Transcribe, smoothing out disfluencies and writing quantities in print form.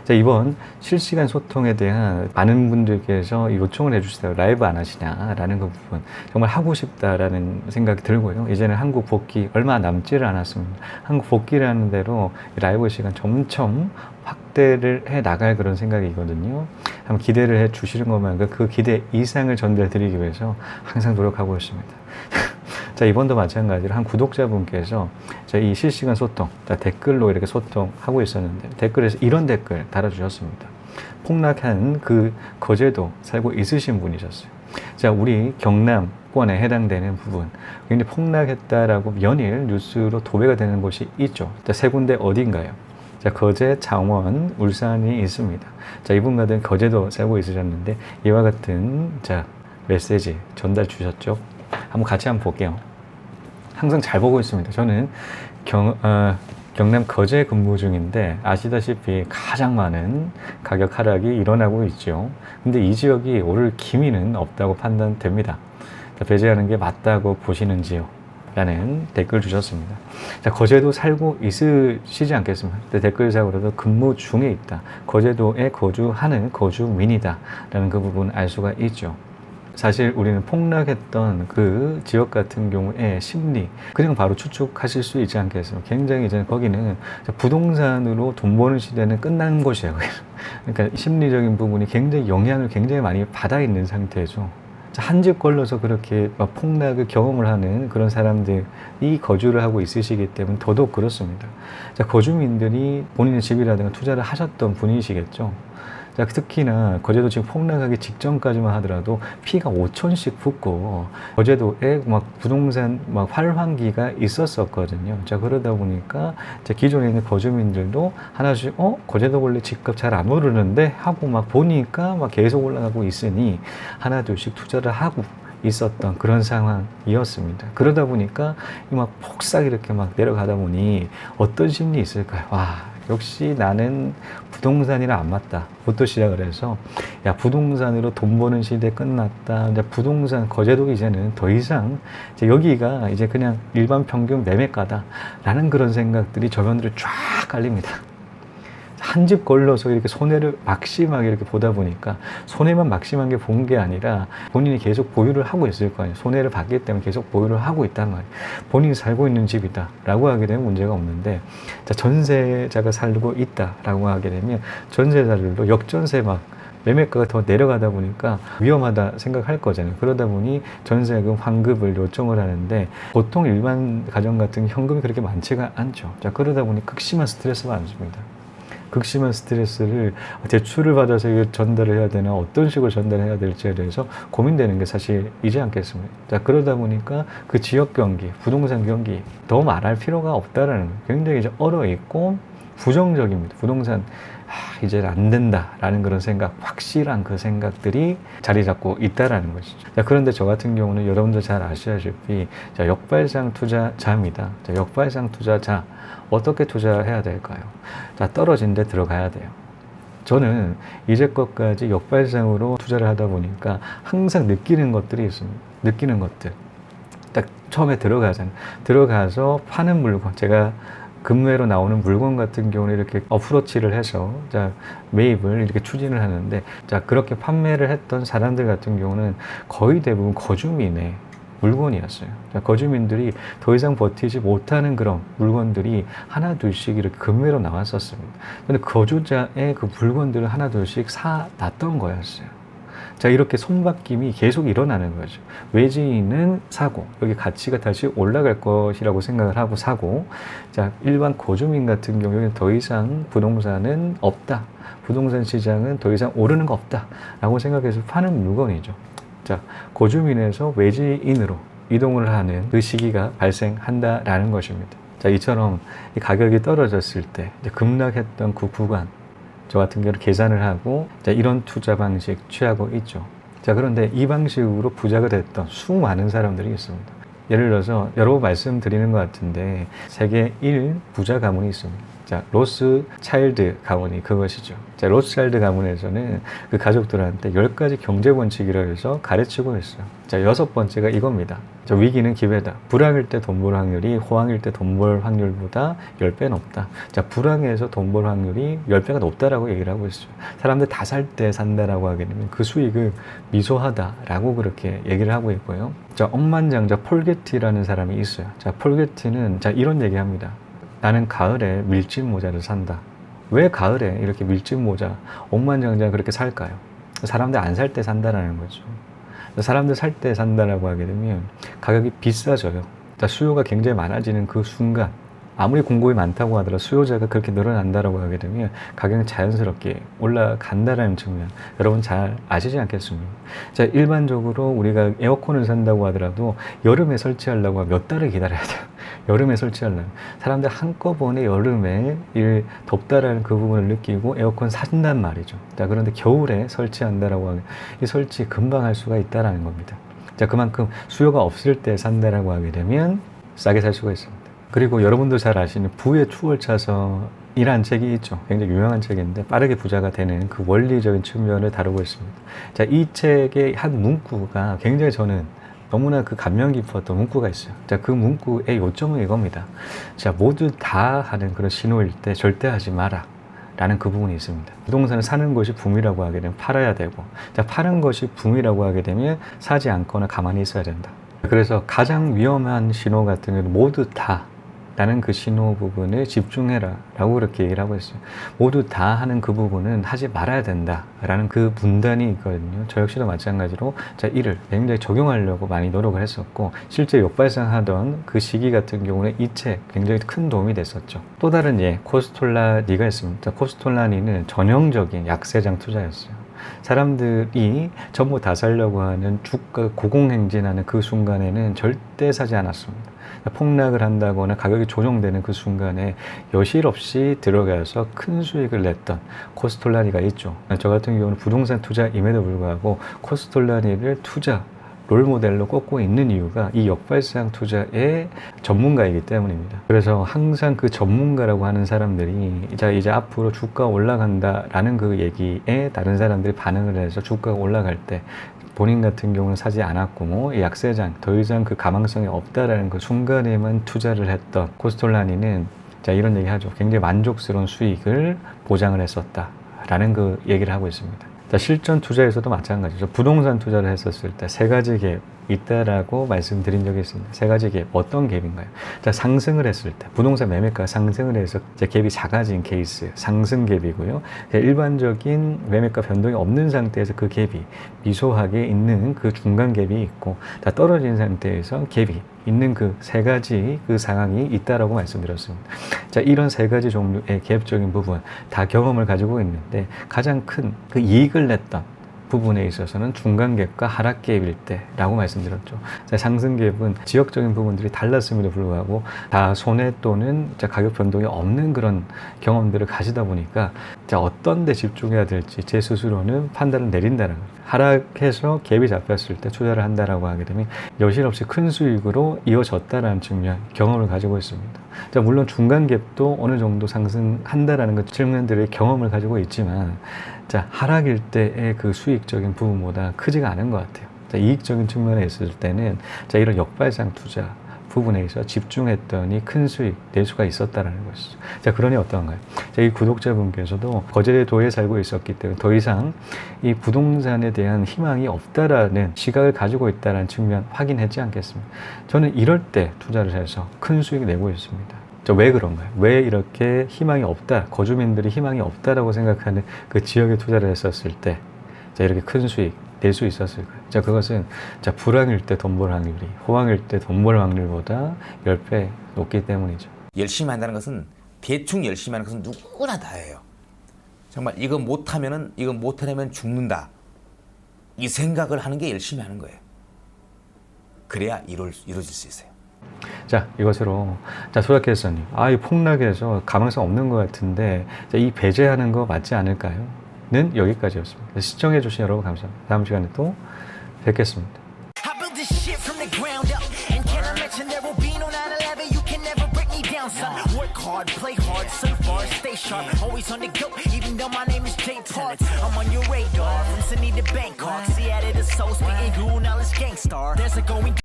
자, 이번 실시간 소통에 대한 많은 분들께서 요청을 해주시더라고요. 라이브 안 하시냐라는 그 부분. 정말 하고 싶다라는 생각이 들고요. 이제는 한국 복귀 얼마 남지를 않았습니다. 한국 복귀를 하는 대로 라이브 시간 점점 확대를 해 나갈 그런 생각이거든요. 한번 기대를 해 주시는 것만큼 그 기대 이상을 전달해 드리기 위해서 항상 노력하고 있습니다. 자, 이번도 마찬가지로 한 구독자분께서 이 실시간 소통, 댓글로 이렇게 소통하고 있었는데 댓글에서 이런 댓글 달아주셨습니다. 폭락한 그 거제도 살고 있으신 분이셨어요. 자, 우리 경남권에 해당되는 부분, 굉장히 폭락했다라고 연일 뉴스로 도배가 되는 곳이 있죠. 자, 세 군데 어딘가요? 자, 거제, 창원, 울산이 있습니다. 자, 이분 같은 거제도 살고 있으셨는데 이와 같은 자 메시지 전달 주셨죠. 한번 같이 한번 볼게요. 항상 잘 보고 있습니다. 저는 경남 거제 근무 중인데 아시다시피 가장 많은 가격 하락이 일어나고 있죠. 근데 이 지역이 오를 기미는 없다고 판단됩니다. 배제하는 게 맞다고 보시는지요? 라는 댓글 주셨습니다. 자, 거제도 살고 있으시지 않겠습니까? 댓글상으로도 근무 중에 있다. 거제도에 거주하는 거주민이다. 라는 그 부분 알 수가 있죠. 사실 우리는 폭락했던 그 지역 같은 경우에 심리 그냥 바로 추측하실 수 있지 않겠습니까? 굉장히 이제 거기는 부동산으로 돈 버는 시대는 끝난 곳이에요. 그러니까 심리적인 부분이 굉장히 영향을 굉장히 많이 받아 있는 상태죠. 한 집 걸러서 그렇게 막 폭락을 경험을 하는 그런 사람들이 거주를 하고 있으시기 때문에 더더욱 그렇습니다. 자, 거주민들이 본인의 집이라든가 투자를 하셨던 분이시겠죠. 자, 특히나 거제도 지금 폭락하기 직전까지만 하더라도 피가 5천씩 붙고 거제도에 막 부동산 막 활황기가 있었었거든요. 자, 그러다 보니까 기존에 있는 거주민들도 하나씩 거제도 원래 집값 잘 안 오르는데 하고 막 보니까 막 계속 올라가고 있으니 하나 둘씩 투자를 하고 있었던 그런 상황이었습니다. 그러다 보니까 막 폭삭 이렇게 막 내려가다 보니 어떤 심리 있을까요? 와, 역시 나는 부동산이랑 안 맞다. 부터 시작을 해서 야, 부동산으로 돈 버는 시대 끝났다. 이제 부동산 거제도 이제는 더 이상 이제 여기가 이제 그냥 일반 평균 매매가다라는 그런 생각들이 저변으로 쫙 깔립니다. 한 집 걸러서 이렇게 손해를 막심하게 이렇게 보다 보니까 손해만 막심하게 본 게 아니라 본인이 계속 보유를 하고 있을 거 아니에요. 손해를 봤기 때문에 계속 보유를 하고 있단 말이에요. 본인이 살고 있는 집이다 라고 하게 되면 문제가 없는데, 자, 전세자가 살고 있다 라고 하게 되면 전세자들도 역전세 막 매매가가 더 내려가다 보니까 위험하다 생각할 거잖아요. 그러다 보니 전세금 환급을 요청을 하는데 보통 일반 가정 같은 현금이 그렇게 많지가 않죠. 자, 그러다 보니 극심한 스트레스가 많습니다. 극심한 스트레스를 대출을 받아서 전달을 해야 되나 어떤 식으로 전달해야 될지에 대해서 고민되는 게 사실이지 않겠습니까? 자, 그러다 보니까 그 지역 경기, 부동산 경기 더 말할 필요가 없다라는 거예요. 굉장히 이제 얼어있고 부정적입니다. 부동산 이제 안 된다라는 그런 생각, 확실한 그 생각들이 자리 잡고 있다라는 것이죠. 자, 그런데 저 같은 경우는 여러분들 잘 아시다시피 자, 역발상 투자자입니다. 자, 역발상 투자자 어떻게 투자해야 될까요? 자, 떨어진 데 들어가야 돼요. 저는 이제껏까지 역발상으로 투자를 하다 보니까 항상 느끼는 것들이 있습니다. 느끼는 것들. 딱 처음에 들어가서 파는 물건, 제가 금매로 나오는 물건 같은 경우는 이렇게 어프로치를 해서 자, 매입을 이렇게 추진을 하는데, 자, 그렇게 판매를 했던 사람들 같은 경우는 거의 대부분 거주민의 물건이었어요. 자, 거주민들이 더 이상 버티지 못하는 그런 물건들이 하나 둘씩 이렇게 금매로 나왔었습니다. 근데 거주자의 그 물건들을 하나 둘씩 사놨던 거였어요. 자, 이렇게 손바뀜이 계속 일어나는 거죠. 외지인은 사고, 여기 가치가 다시 올라갈 것이라고 생각을 하고 사고, 자, 일반 거주민 같은 경우에는 더 이상 부동산은 없다. 부동산 시장은 더 이상 오르는 거 없다. 라고 생각해서 파는 물건이죠. 자, 거주민에서 외지인으로 이동을 하는 그 시기가 발생한다라는 것입니다. 자, 이처럼 이 가격이 떨어졌을 때 급락했던 그 구간, 저 같은 경우는 계산을 하고 자, 이런 투자 방식 취하고 있죠. 자, 그런데 이 방식으로 부자가 됐던 수많은 사람들이 있습니다. 예를 들어서 여러 번 말씀드리는 것 같은데 세계 1 부자 가문이 있습니다. 자, 로스차일드 가문이 그것이죠. 자, 로스차일드 가문에서는 그 가족들한테 10가지 경제 원칙이라고 해서 가르치고 있어요. 자, 6번째가 이겁니다. 자, 위기는 기회다. 불황일 때 돈 벌 확률이 호황일 때 돈 벌 확률보다 10배 높다. 자, 불황에서 돈 벌 확률이 10배가 높다라고 얘기를 하고 있어요. 사람들 다 살 때 산다라고 하게 되면 그 수익을 미소하다라고 그렇게 얘기를 하고 있고요. 자, 억만장자 폴게티라는 사람이 있어요. 자, 폴게티는 자, 이런 얘기합니다. 나는 가을에 밀짚 모자를 산다. 왜 가을에 이렇게 밀짚 모자, 억만장자 그렇게 살까요? 사람들 안 살 때 산다라는 거죠. 사람들 살 때 산다라고 하게 되면 가격이 비싸져요. 수요가 굉장히 많아지는 그 순간, 아무리 공급이 많다고 하더라도 수요자가 그렇게 늘어난다라고 하게 되면 가격은 자연스럽게 올라간다라는 측면, 여러분 잘 아시지 않겠습니까? 자, 일반적으로 우리가 에어컨을 산다고 하더라도 여름에 설치하려고 하면 몇 달을 기다려야 돼요. 여름에 설치하려면 사람들 한꺼번에 여름에 덥다라는 그 부분을 느끼고 에어컨 산단 말이죠. 자, 그런데 겨울에 설치한다라고 하면 이 설치 금방 할 수가 있다라는 겁니다. 자, 그만큼 수요가 없을 때 산다라고 하게 되면 싸게 살 수가 있습니다. 그리고 여러분도 잘 아시는 부의 추월차선이라는 책이 있죠. 굉장히 유명한 책인데 빠르게 부자가 되는 그 원리적인 측면을 다루고 있습니다. 자, 이 책의 한 문구가 굉장히 저는 너무나 그 감명 깊었던 문구가 있어요. 자, 그 문구의 요점은 이겁니다. 자, 모두 다 하는 그런 신호일 때 절대 하지 마라 라는 그 부분이 있습니다. 부동산을 사는 것이 붐이라고 하게 되면 팔아야 되고, 자, 파는 것이 붐이라고 하게 되면 사지 않거나 가만히 있어야 된다. 그래서 가장 위험한 신호 같은 경우는 모두 다 라는 그 신호 부분에 집중해라 라고 그렇게 얘기를 하고 있어요. 모두 다 하는 그 부분은 하지 말아야 된다 라는 그 문단이 있거든요. 저 역시도 마찬가지로 자, 이를 굉장히 적용하려고 많이 노력을 했었고, 실제 역발상하던 그 시기 같은 경우는 이 책 굉장히 큰 도움이 됐었죠. 또 다른 코스톨라니가 있습니다. 코스톨라니는 전형적인 약세장 투자였어요. 사람들이 전부 다 살려고 하는 주가 고공행진하는 그 순간에는 절대 사지 않았습니다. 폭락을 한다거나 가격이 조정되는 그 순간에 여실없이 들어가서 큰 수익을 냈던 코스톨라니가 있죠. 저 같은 경우는 부동산 투자임에도 불구하고 코스톨라니를 투자 롤모델로 꼽고 있는 이유가 이 역발상 투자의 전문가이기 때문입니다. 그래서 항상 그 전문가라고 하는 사람들이 이제 앞으로 주가가 올라간다라는 그 얘기에 다른 사람들이 반응을 해서 주가가 올라갈 때 본인 같은 경우는 사지 않았고 이 약세장 더 이상 그 가망성이 없다라는 그 순간에만 투자를 했던 코스톨라니는 자, 이런 얘기 하죠. 굉장히 만족스러운 수익을 보장을 했었다라는 그 얘기를 하고 있습니다. 자, 실전 투자에서도 마찬가지죠. 부동산 투자를 했었을 때 3가지 갭 있다라고 말씀드린 적이 있습니다. 3가지 갭, 어떤 갭인가요? 자, 상승을 했을 때 부동산 매매가가 상승을 해서 이제 갭이 작아진 케이스, 상승 갭이고요. 일반적인 매매가 변동이 없는 상태에서 그 갭이 미소하게 있는 그 중간 갭이 있고, 다 떨어진 상태에서 갭이 있는 그 3가지 그 상황이 있다라고 말씀드렸습니다. 자, 이런 3가지 종류의 갭적인 부분 다 경험을 가지고 있는데, 가장 큰 그 이익을 냈던 부분에 있어서는 중간갭과 하락갭일 때라고 말씀드렸죠. 자, 상승갭은 지역적인 부분들이 달랐음에도 불구하고 다 손해 또는 가격 변동이 없는 그런 경험들을 가지다 보니까 자, 어떤 데 집중해야 될지 제 스스로는 판단을 내린다는 거죠. 하락해서 갭이 잡혔을 때 투자를 한다라고 하게 되면 여실없이 큰 수익으로 이어졌다라는 측면 경험을 가지고 있습니다. 자, 물론 중간갭도 어느 정도 상승한다라는 그 측면들의 경험을 가지고 있지만, 자, 하락일 때의 그 수익적인 부분보다 크지가 않은 것 같아요. 자, 이익적인 측면에 있을 때는 자, 이런 역발상 투자 부분에 있어 집중했더니 큰 수익 낼 수가 있었다라는 것이죠. 자, 그러니 어떤가요? 자, 이 구독자분께서도 거제도에 살고 있었기 때문에 더 이상 이 부동산에 대한 희망이 없다라는 시각을 가지고 있다는 측면 확인했지 않겠습니까? 저는 이럴 때 투자를 해서 큰 수익 내고 있습니다. 왜 그런가요? 왜 이렇게 희망이 없다, 거주민들이 희망이 없다라고 생각하는 그 지역에 투자를 했었을 때 자, 이렇게 큰 수익 낼 수 있었을까요? 자, 그것은 자, 불황일 때 돈 벌 확률이 호황일 때 돈 벌 확률보다 10배 높기 때문이죠. 열심히 한다는 것은, 대충 열심히 하는 것은 누구나 다 해요. 정말 이거 못하려면 죽는다, 이 생각을 하는 게 열심히 하는 거예요. 그래야 이루어질 수 있어요. 자, 이것으로 자, 소작캐스터님, 이 폭락에서 가망성 없는 것 같은데 자, 이 배제하는 거 맞지 않을까요? 는 여기까지였습니다. 시청해 주신 여러분 감사합니다. 다음 시간에 또 뵙겠습니다. hard, play hard, surf hard, stay sharp, always on the go, even though my name is Jay Park. I'm on your radar, from Sydney to Bangkok, Seattle to Seoul, speaking cool, now it's gangstar. There's a going